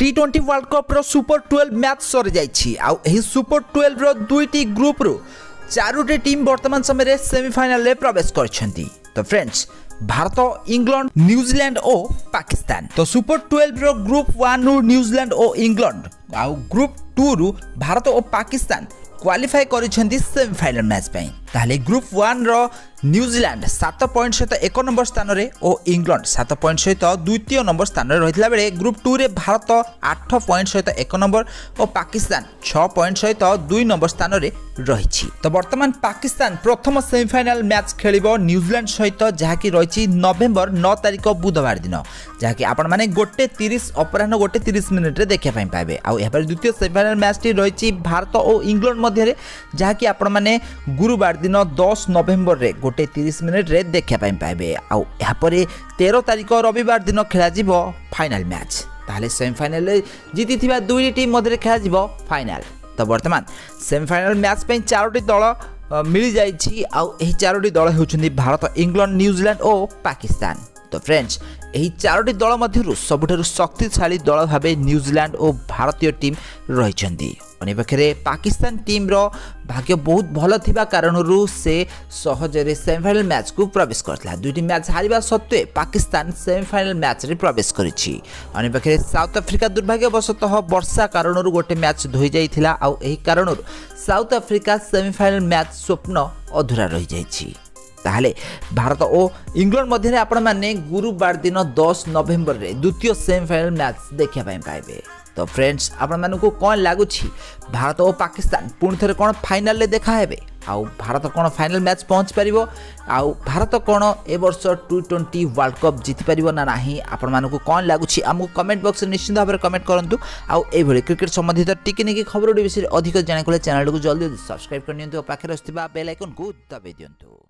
T20 world cup रो super 12 match सरी जाइछि आ एही सुपर 12 रो दुईटी ग्रुप रो चारोटी टीम वर्तमान समय रे सेमीफाइनल रे प्रवेश करछन्ती। तो फ्रेंड्स, भारत, इंग्लैंड, न्यूजीलैंड और पाकिस्तान। तो सुपर 12 रो ग्रुप 1 रु न्यूजीलैंड और इंग्लैंड आ ग्रुप 2 रु भारत और पाकिस्तान क्वालिफाई करिसेंती सेमीफाइनल मैच पई। ताले ग्रुप 1 रो न्यूजीलैंड 7 पॉइंट सहित 1 नंबर स्थान रे और इंग्लैंड 7 पॉइंट सहित द्वितीय नंबर स्थान रे रहितला बेले ग्रुप 2 रे भारत 8 पॉइंट सहित 1 नंबर और पाकिस्तान 6 पॉइंट सहित 2 नंबर स्थान रे रहिछि। तो वर्तमान पाकिस्तान प्रथम सेमीफाइनल मैच खेलिबो न्यूजीलैंड सहित जहाकी रहिछि नवेम्बर 9 तारिख बुधवार दिन, जहाकी आपण माने 1:30 अपराह्न 1:30 मिनिट रे देखिया पई पाबे। आ एहा पर द्वितीय सेमीफाइनल मैच टी रहिछि भारत और इंग्लैंड मध्य रे, जहाकी आपण माने गुरुवार दिन 10 नवेम्बर रे 1:30 मिनिट रे देखिया पई पाबे। आ एहा पर 13 तारिख रविवार दिन खेला जिवो फाइनल मैच। ताले सेमीफाइनल रे जीतिथिबा दुई टीम मध्य रे खेला जिवो फाइनल। तो वर्तमान सेमीफाइनल मैच पे 4टी दल मिल जाइछि आ एही 4टी दल हेउछन्ती भारत, इंग्लैंड, न्यूजीलैंड और पाकिस्तान। तो फ्रेंड्स, एही 4टी दल मध्यरु सबुठारु शक्तिशाली दल भाबे न्यूजीलैंड और भारतीय टीम रहिछन्ती। अने पखरे पाकिस्तान टीम रो भाग्य बहुत भल थिबा कारणरू से सहजरे सेमीफाइनल मैच को प्रवेश करथला। दुईटी मैच हारिबा सत्वे पाकिस्तान सेमीफाइनल मैच रे प्रवेश करिछि। अने पखरे साउथ अफ्रीका दुर्भाग्यवशतः वर्षा कारणरू गोटे मैच धोई जाइथिला आ एही कारणरू साउथ अफ्रीका सेमीफाइनल मैच स्वप्न अधूरा रहि जाइछि। ताहले भारत और इंग्लैंड मध्य आपण माने गुरुवार दिन 10 नवेम्बर रे द्वितीय सेमीफाइनल मैच देखिया पई पाइबे। तो फ्रेंड्स, आपण मानको कोन लागुछि भारत और पाकिस्तान पुणी थरे कोन फाइनल ले देखा हेबे? आउ भारत कोन फाइनल मैच पहुंच परिबो? आउ भारत कोन ए वर्ष T20 वर्ल्ड कप जीति परिबो ना नाही? आपण मानको कोन लागुछि हमको कमेंट बॉक्स रे निश्चित भाबरे कमेंट करंतु। आउ ए भली क्रिकेट संबंधित टिके नेकी खबर विषय अधिक जाने को चैनल को जल्दी सब्सक्राइब कर नियंतु और पाखे रहितबा बेल आइकन को दबाइ दियंतु।